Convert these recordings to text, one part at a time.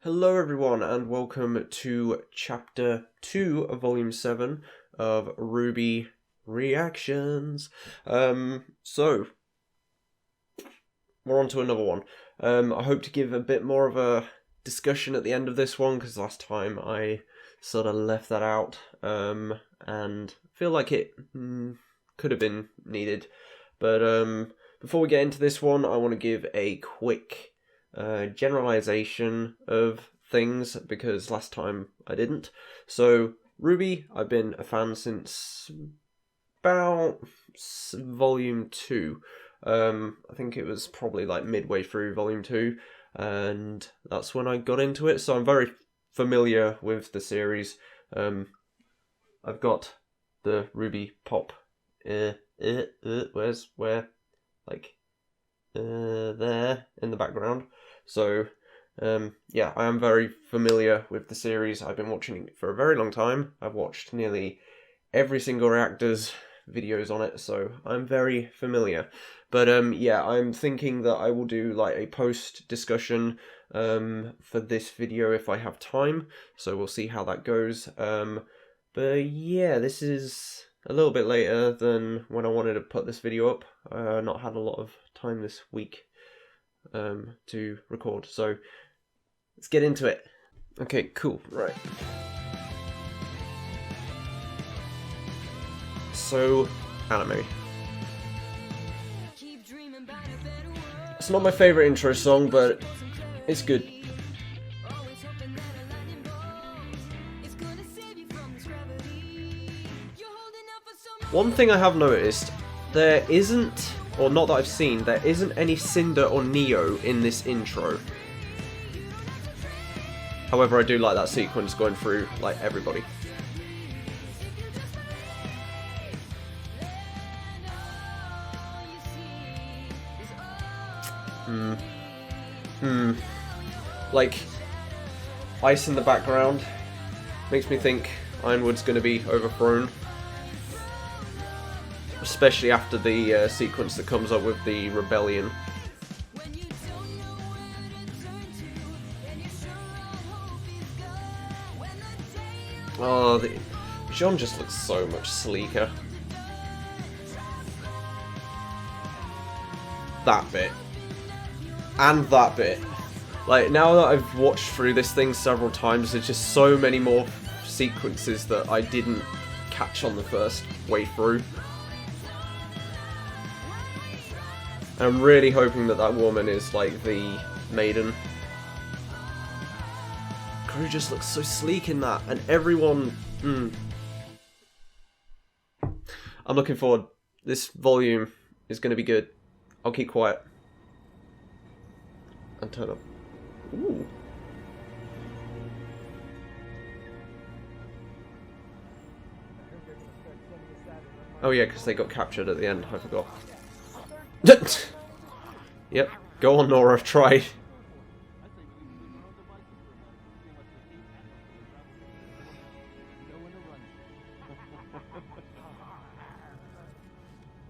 Hello everyone and welcome to chapter 2 of volume 7 of Rwby Reactions. So we're on to another one. I hope to give a bit more of a discussion at the end of this one because last time I sort of left that out and feel like it could have been needed. But before we get into this one, I want to give a quick generalization of things because last time I didn't. So Rwby, I've been a fan since about volume 2. I think it was probably like midway through volume 2 and that's when I got into it, so I'm very familiar with the series. I've got the Rwby pop there in the background. So, yeah, I am very familiar with the series. I've been watching it for a very long time. I've watched nearly every single reactor's videos on it, so I'm very familiar. But, yeah, I'm thinking that I will do, like, a post-discussion for this video if I have time. So we'll see how that goes. But, yeah, this is a little bit later than when I wanted to put this video up. Not had a lot of time this week to record, so let's get into it. Okay, cool, right. So, anime. It's not my favourite intro song, but it's good. One thing I have noticed, there isn't, or not that I've seen, there isn't any Cinder or Neo in this intro. However, I do like that sequence going through, like, everybody. Like, ice in the background makes me think Ironwood's going to be overthrown. Especially after the sequence that comes up with the rebellion. Oh, the Jean just looks so much sleeker. That bit. And that bit. Like, now that I've watched through this thing several times, there's just so many more sequences that I didn't catch on the first way through. I'm really hoping that that woman is, like, the maiden. Crew just looks so sleek in that, and everyone... I'm looking forward. This volume is going to be good. I'll keep quiet. And turn up. Ooh. Oh yeah, because they got captured at the end, I forgot. Yep, go on Nora, I've tried.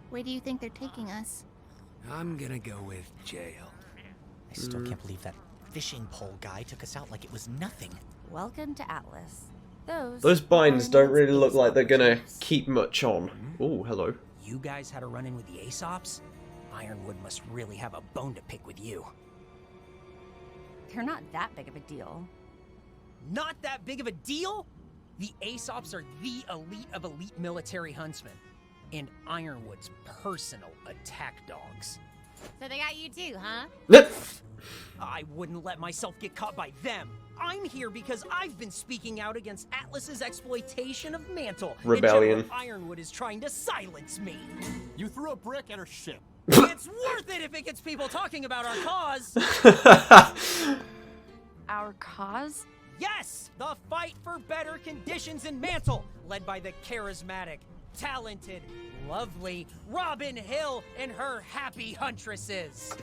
Where do you think they're taking us? I'm gonna go with jail. I still can't believe that fishing pole guy took us out like it was nothing. Welcome to Atlas. Those binds don't really look like they're gonna keep much on. Ooh, hello. You guys had a run-in with the Aesops? Ironwood must really have a bone to pick with you. They're not that big of a deal. Not that big of a deal? The Aesops are the elite of elite military huntsmen. And Ironwood's personal attack dogs. So they got you too, huh? I wouldn't let myself get caught by them. I'm here because I've been speaking out against Atlas's exploitation of Mantle. Rebellion. And General Ironwood is trying to silence me. You threw a brick at her ship. It's worth it if it gets people talking about our cause. Our cause? Yes, the fight for better conditions in Mantle, led by the charismatic, talented, lovely Robin Hill and her happy huntresses.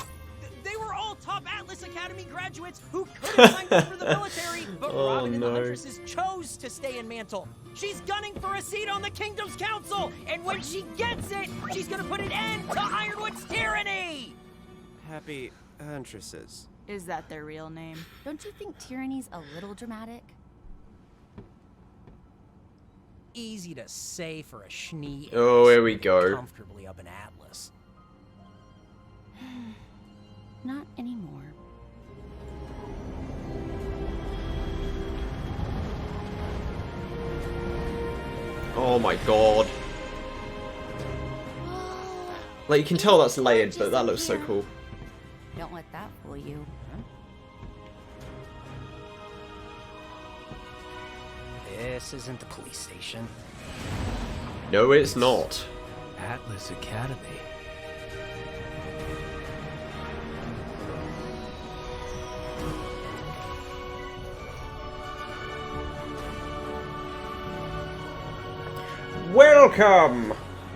They were all top Atlas Academy graduates who could have signed up for the military, but Robin and the huntresses chose to stay in Mantle. She's gunning for a seat on the Kingdom's Council, and when she gets it, she's gonna put an end to Ironwood's tyranny! Happy huntresses. Is that their real name? Don't you think tyranny's a little dramatic? Easy to say for a schnee. Oh, here we go. Comfortably up in Atlas. Not anymore. Oh my god. Like, you can tell that's layered, but that looks so cool. Don't let that fool you. This isn't the police station. No, it's not. Atlas Academy. Welcome,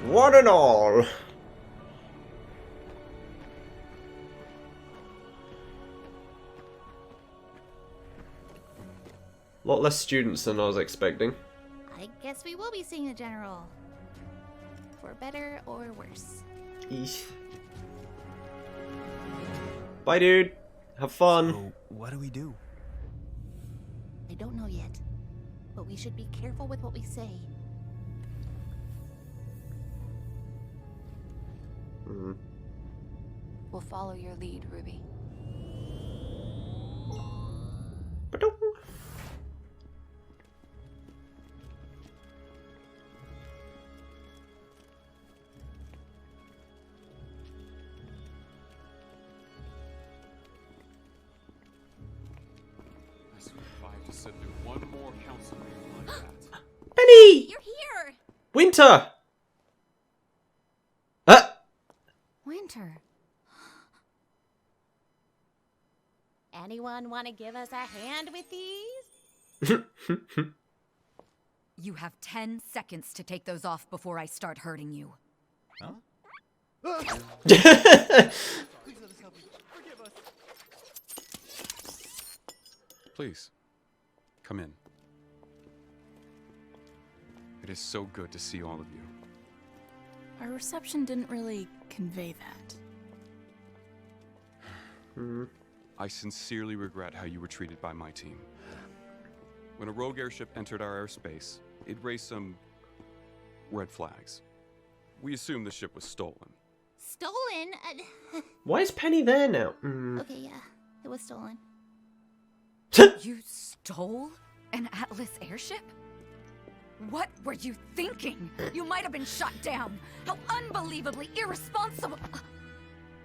one and all. A lot less students than I was expecting. I guess we will be seeing the general. For better or worse. Eesh. Bye, dude. Have fun. So, what do we do? I don't know yet. But we should be careful with what we say. We'll follow your lead, Ruby. Ba-dum. I survived to sit through one more council meeting like that. Penny! You're here! Winter! Winter. Anyone want to give us a hand with these? You have 10 seconds to take those off before I start hurting you. Please, come in. It is so good to see all of you. Our reception didn't really convey that. I sincerely regret how you were treated by my team. When a rogue airship entered our airspace, it raised some red flags. We assumed the ship was stolen. Stolen? Why is Penny there now? Okay, yeah. It was stolen. You stole an Atlas airship? What were you thinking? You might have been shot down. How unbelievably irresponsible.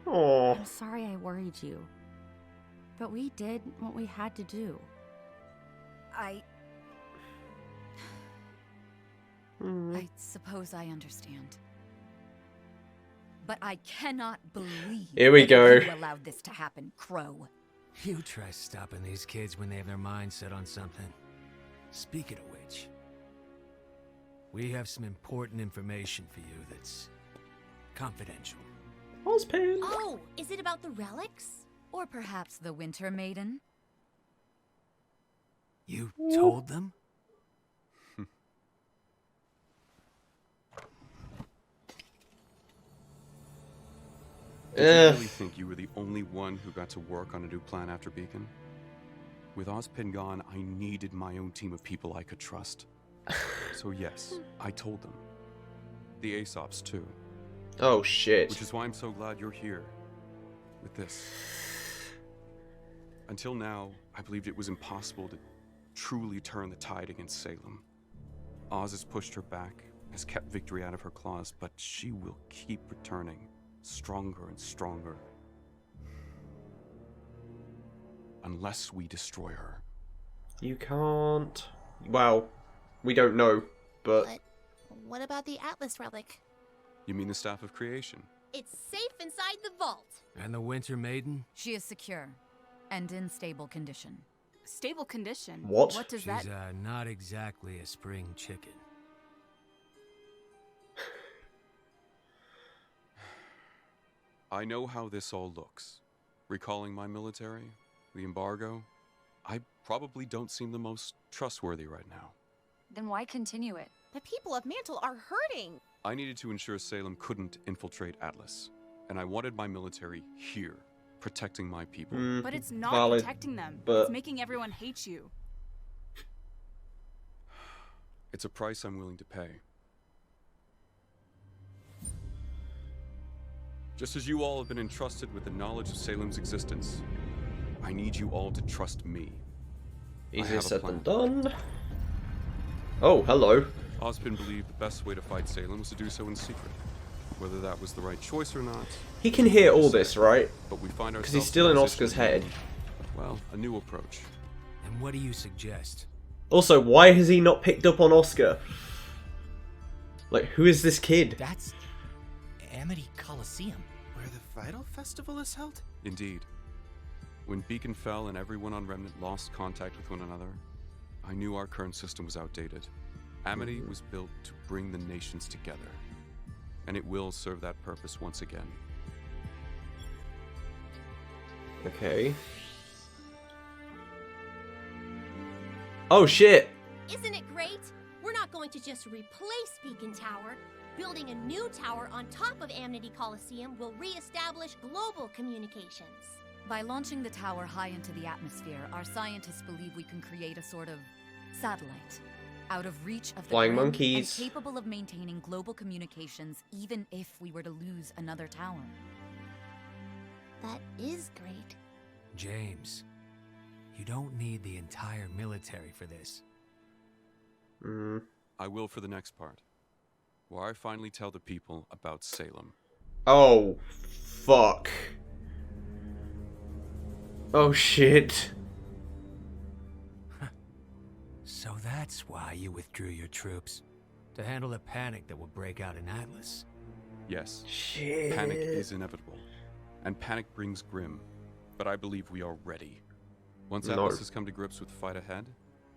Oh. I'm sorry I worried you. But we did what we had to do. I suppose I understand. But I cannot believe Here we that go. you allowed this to happen, Crow. You try stopping these kids when they have their minds set on something. Speaking of which, we have some important information for you that's confidential. Ozpin. Oh, is it about the relics? Or perhaps the Winter Maiden? You told them? Did you really think you were the only one who got to work on a new plan after Beacon? With Ozpin gone, I needed my own team of people I could trust. So yes, I told them. The Aesops too. Oh shit. Which is why I'm so glad you're here. With this. Until now, I believed it was impossible to truly turn the tide against Salem. Oz has pushed her back, has kept victory out of her claws, but she will keep returning, stronger and stronger. Unless we destroy her. You can't. Well, we don't know, but But what about the Atlas relic? You mean the Staff of Creation? It's safe inside the vault. And the Winter Maiden? She is secure and in stable condition. Stable condition? What? What does She's that... not exactly a spring chicken. I know how this all looks. Recalling my military, the embargo, I probably don't seem the most trustworthy right now. Then why continue it? The people of Mantle are hurting. I needed to ensure Salem couldn't infiltrate Atlas, and I wanted my military here, protecting my people. But it's not valid, protecting them. but- It's making everyone hate you. It's a price I'm willing to pay. Just as you all have been entrusted with the knowledge of Salem's existence, I need you all to trust me. Easier have a said than plan. done. Oh, hello. Ozpin believed the best way to fight Salem was to do so in secret. Whether that was the right choice or not, He can hear all this, right? but we find ourselves Because he's still in a Oscar's position head. of, well, a new approach. And what do you suggest? Also, why has he not picked up on Oscar? Like, who is this kid? That's Amity Coliseum. Where the Vital Festival is held? Indeed. When Beacon fell and everyone on Remnant lost contact with one another, I knew our current system was outdated. Amity was built to bring the nations together, and it will serve that purpose once again. Okay. Oh shit! Isn't it great? We're not going to just replace Beacon Tower. Building a new tower on top of Amity Coliseum will re-establish global communications. By launching the tower high into the atmosphere, our scientists believe we can create a sort of satellite. Out of reach of the Flying grim monkeys. and capable of maintaining global communications even if we were to lose another tower. That is great. James, you don't need the entire military for this. I will for the next part, where I finally tell the people about Salem. Oh, fuck. Oh shit. So that's why you withdrew your troops. To handle the panic that will break out in Atlas. Yes, Shit. panic is inevitable, and panic brings grim, but I believe we are ready. Once No. Atlas has come to grips with the fight ahead,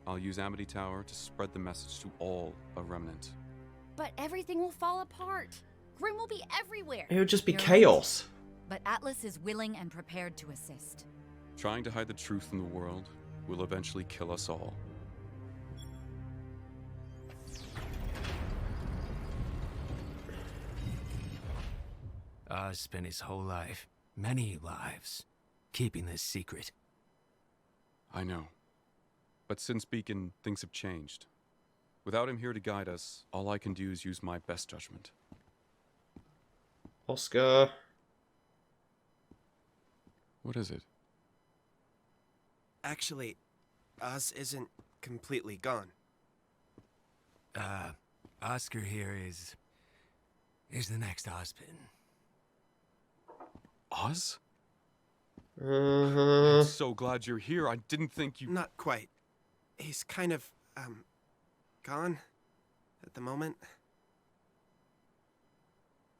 I'll use Amity Tower to spread the message to all of Remnant. But everything will fall apart. Grim will be everywhere. It would just be You're chaos. But Atlas is willing and prepared to assist. Trying to hide the truth from the world will eventually kill us all. Oz spent his whole life, many lives, keeping this secret. I know. But since Beacon, things have changed. Without him here to guide us, all I can do is use my best judgment. Oscar. What is it? Actually, Oz isn't completely gone. Oscar here is the next Ozpin. Oz? Uh-huh. I'm so glad you're here. I didn't think you... Not quite. He's kind of, gone at the moment.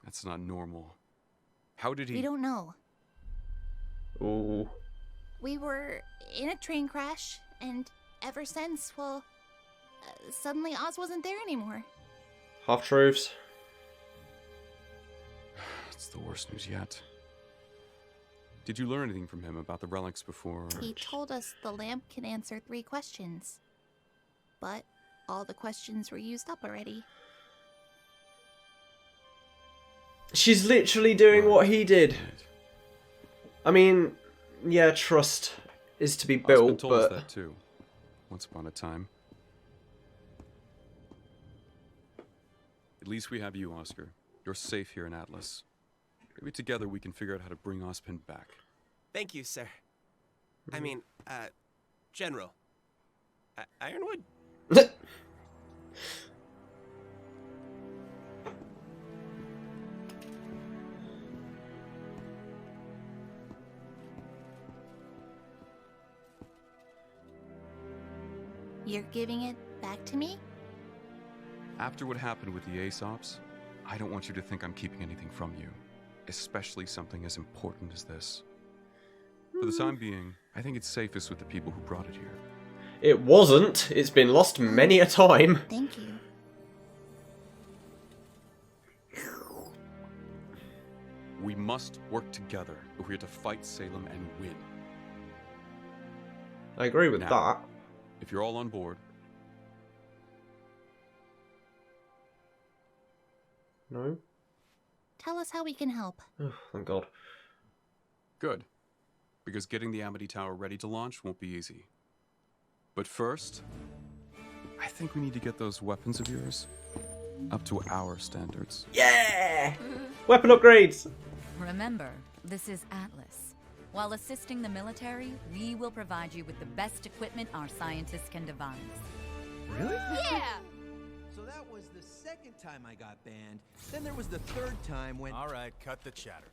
That's not normal. How did he... We don't know. Ooh. We were in a train crash, and ever since, well, suddenly Oz wasn't there anymore. Half truths. It's the worst news yet. Did you learn anything from him about the relics before? He told us the lamp can answer 3 questions. But all the questions were used up already. She's literally doing what he did. I mean, yeah, trust is to be Ozpin built, told us but that too. Once upon a time. At least we have you, Oscar. You're safe here in Atlas. Maybe together we can figure out how to bring Ozpin back. Thank you, sir. I mean, General. Ironwood? You're giving it back to me? After what happened with the Aesops, I don't want you to think I'm keeping anything from you. Especially something as important as this. For the time being, I think it's safest with the people who brought it here. it wasn't. It's been lost many a time. Thank you. We must work together if we are to fight Salem and win. I agree with Now. that. If you're all on board, No? Tell us how we can help. Oh, thank God. good. because getting the Amity Tower ready to launch won't be easy. But first, I think we need to get those weapons of yours up to our standards. Yeah! Weapon upgrades! Remember, this is Atlas. While assisting the military, we will provide you with the best equipment our scientists can devise. Really? Yeah! So that was the second time I got banned. Then there was the third time when... All right, cut the chatter.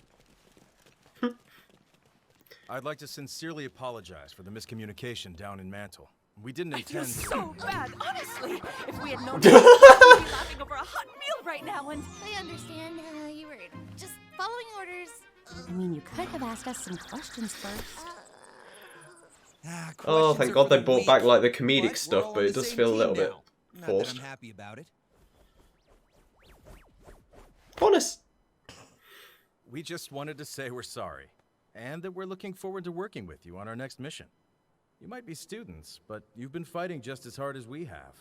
I'd like to sincerely apologize for the miscommunication down in Mantle. We didn't intend to... so bad, honestly. If we had known, we'd be laughing over a hot meal right now. And I understand. You were just following orders. I mean, you could have asked us some questions first. Oh, thank God they brought back like the comedic stuff, but it does feel a little bit Not forced. that I'm happy about it. Honest. We just wanted to say we're sorry, and that we're looking forward to working with you on our next mission. You might be students, but you've been fighting just as hard as we have,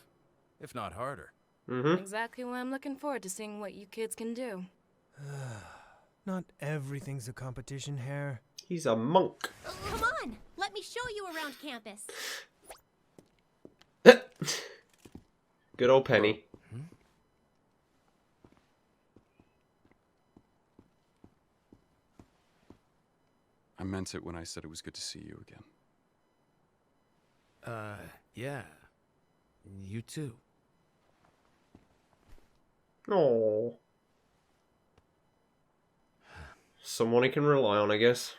if not harder. exactly why I'm looking forward to seeing what you kids can do. Not everything's a competition, Hare. He's a monk. Come on, let me show you around campus. Good old Penny. I meant it when I said it was good to see you again. Yeah. You too. Oh. Someone he can rely on, I guess.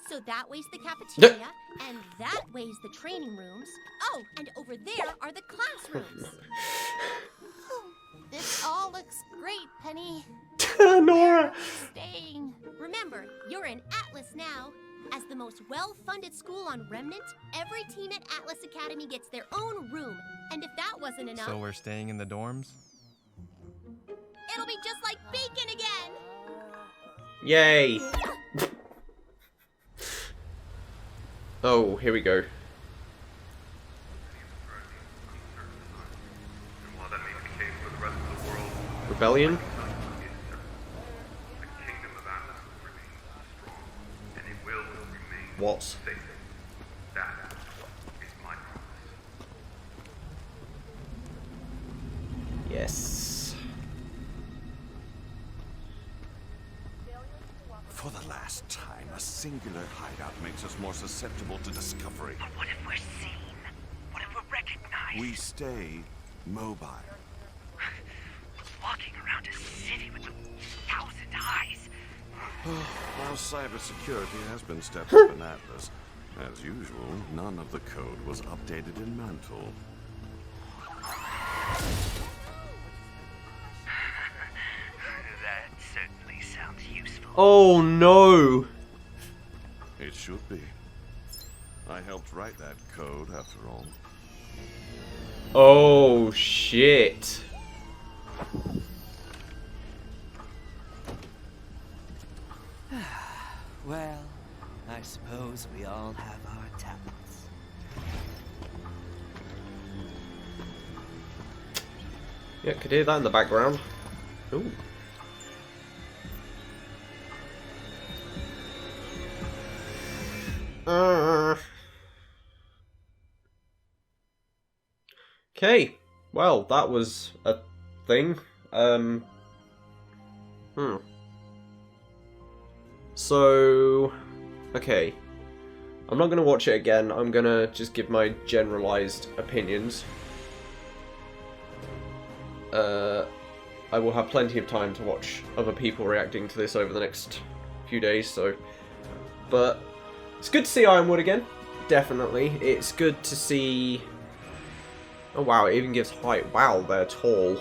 So that way's the cafeteria, and that way's the training rooms. Oh, and over there are the classrooms. This all looks great, Penny. Nora! Staying. Remember, you're in Atlas now. As the most well-funded school on Remnant, every team at Atlas Academy gets their own room. And if that wasn't enough... So we're staying in the dorms? It'll be just like Beacon again! Yay! Oh, here we go. Rebellion? What? Yes. For the last time, a singular hideout makes us more susceptible to discovery. But what if we're seen? What if we're recognized? We stay mobile. Walking around a city with 1,000 eyes. While cybersecurity has been stepped up in Atlas, as usual, none of the code was updated in Mantle. That certainly sounds useful. Oh no! It should be. I helped write that code, after all. Oh shit. Well, I suppose we all have our talents. Yeah, could hear that in the background. Ooh. Okay, well, that was a thing. So, okay. I'm not going to watch it again. I'm going to just give my generalized opinions. I will have plenty of time to watch other people reacting to this over the next few days, so... But it's good to see Ironwood again. Definitely. It's good to see... Oh wow, it even gives height. Wow, they're tall.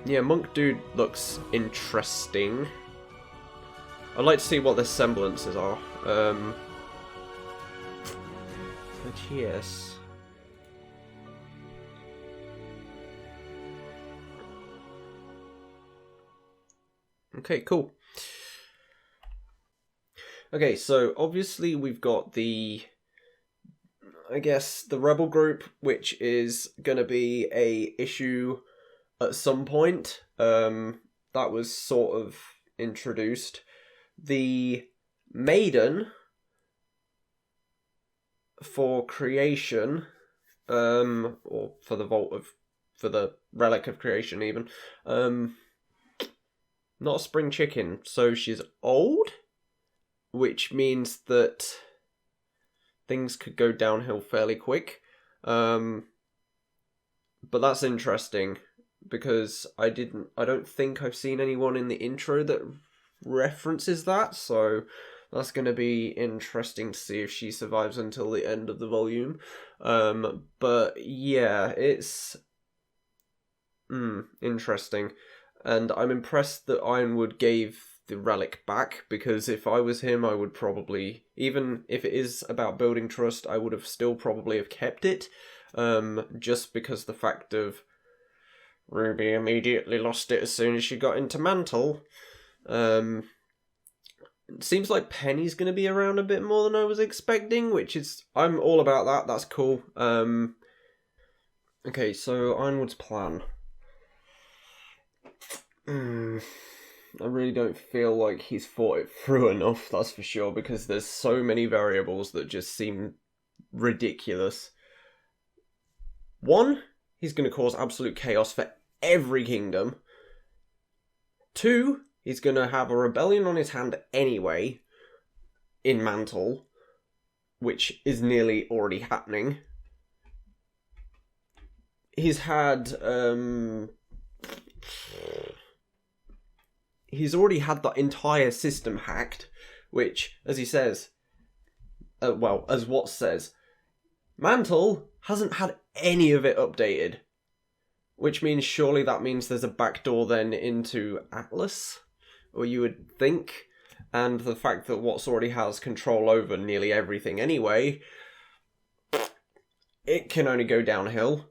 Yeah, Monk Dude looks interesting. I'd like to see what their semblances are. But yes. Okay, cool. Okay, so obviously we've got the, I guess, the Rebel group, which is going to be a issue at some point. That was sort of introduced. The maiden for creation, or for the relic of creation even, not a spring chicken, so she's old, which means that things could go downhill fairly quick. But that's interesting, because I don't think I've seen anyone in the intro that references that, so that's going to be interesting to see if she survives until the end of the volume. But yeah, it's interesting. And I'm impressed that Ironwood gave the relic back, because if I was him, I would probably, even if it is about building trust, I would have still probably have kept it, just because the fact of Ruby immediately lost it as soon as she got into Mantle. It seems like Penny's going to be around a bit more than I was expecting, which is, I'm all about that, that's cool. Okay, so Ironwood's plan. I really don't feel like he's thought it through enough, that's for sure, because there's so many variables that just seem ridiculous. One, he's going to cause absolute chaos for every kingdom. Two, he's going to have a rebellion on his hand anyway, in Mantle, which is nearly already happening. He's had, he's already had the entire system hacked, which, as he says, as Watts says, Mantle hasn't had any of it updated. Which means, surely that means there's a backdoor then into Atlas, or you would think, and the fact that Watts already has control over nearly everything anyway, it can only go downhill.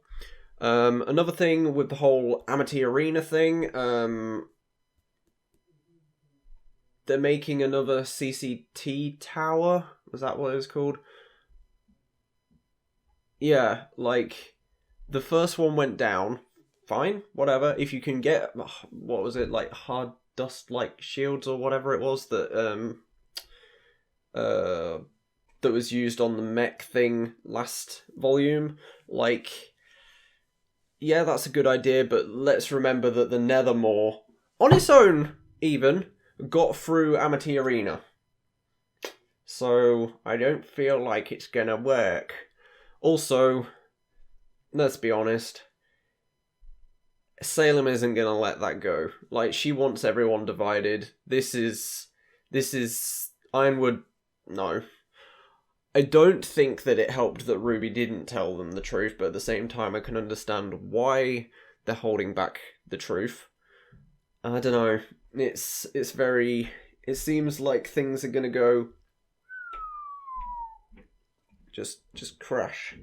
Another thing with the whole Amity Arena thing, they're making another CCT tower. Was that what it was called? Yeah, like, the first one went down. Fine, whatever. If you can get, what was it, like, hard dust-like shields or whatever it was that, that was used on the mech thing last volume, like, yeah, that's a good idea, but let's remember that the Nethermore, on its own, even, got through Amity Arena. So, I don't feel like it's gonna work. Also, let's be honest, Salem isn't gonna let that go. Like, she wants everyone divided. This is Ironwood, no. I don't think that it helped that Ruby didn't tell them the truth, but at the same time I can understand why they're holding back the truth. I don't know. It's very, it seems like things are gonna go just crash.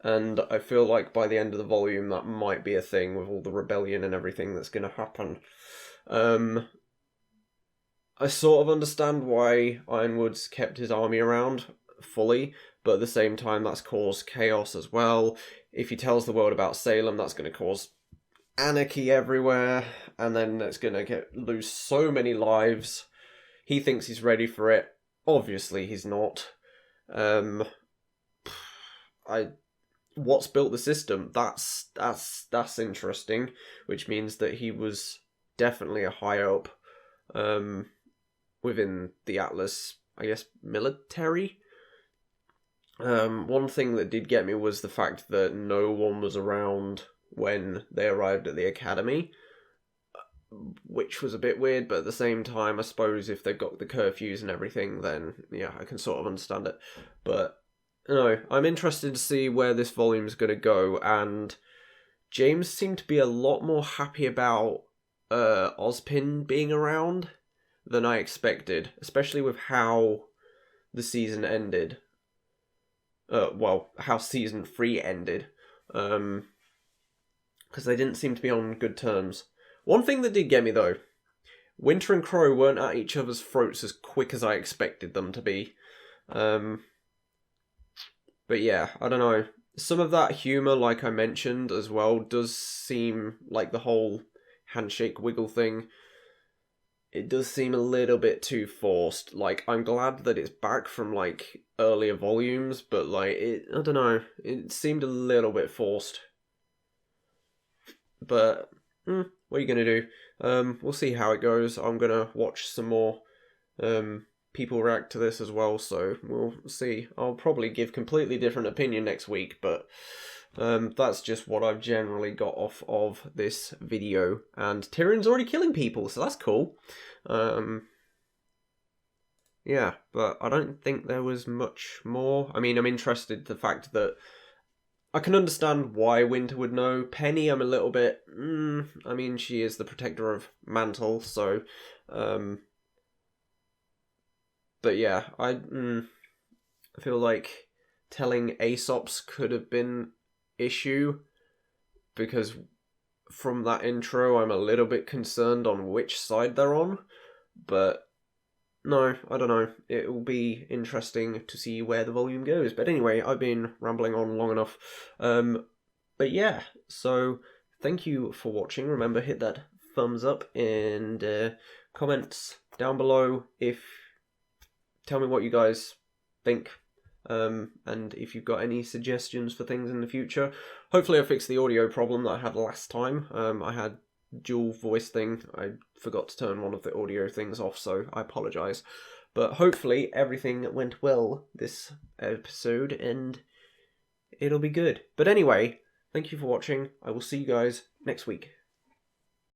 And I feel like by the end of the volume that might be a thing with all the rebellion and everything that's going to happen. I sort of understand why Ironwood's kept his army around fully, but at the same time that's caused chaos as well. If he tells the world about Salem, that's going to cause anarchy everywhere, and then it's going to lose so many lives. He thinks he's ready for it. Obviously he's not. What's built the system? That's interesting, which means that he was definitely a higher up within the Atlas, I guess, military. One thing that did get me was the fact that no one was around when they arrived at the academy, which was a bit weird, but at the same time, I suppose if they've got the curfews and everything, then yeah, I can sort of understand it. But no, I'm interested to see where this volume is going to go, and James seemed to be a lot more happy about Ozpin being around than I expected, especially with how the season ended. How season 3 ended. Because they didn't seem to be on good terms. One thing that did get me, though, Winter and Crow weren't at each other's throats as quick as I expected them to be. But yeah, I don't know. some of that humour, like I mentioned as well, does seem like the whole handshake wiggle thing. It does seem a little bit too forced. Like, I'm glad that it's back from, like, earlier volumes, but, like, I don't know, it seemed a little bit forced. But, what are you gonna do? We'll see how it goes. I'm gonna watch some more, people react to this as well, so we'll see. I'll probably give completely different opinion next week, but that's just what I've generally got off of this video. And Tyrion's already killing people, so that's cool. Yeah, but I don't think there was much more. I mean, I'm interested in the fact that I can understand why Winter would know. Penny, I'm a little bit, I mean, she is the protector of Mantle, so, but yeah, I feel like telling Aesop's could have been issue, because from that intro I'm a little bit concerned on which side they're on, but no, I don't know. It will be interesting to see where the volume goes. But anyway, I've been rambling on long enough. But yeah, so thank you for watching. Remember, hit that thumbs up and comments down below tell me what you guys think. And if you've got any suggestions for things in the future. Hopefully I fixed the audio problem that I had last time. I had dual voice thing. I forgot to turn one of the audio things off, so I apologise. But hopefully everything went well this episode and it'll be good. But anyway, thank you for watching. I will see you guys next week.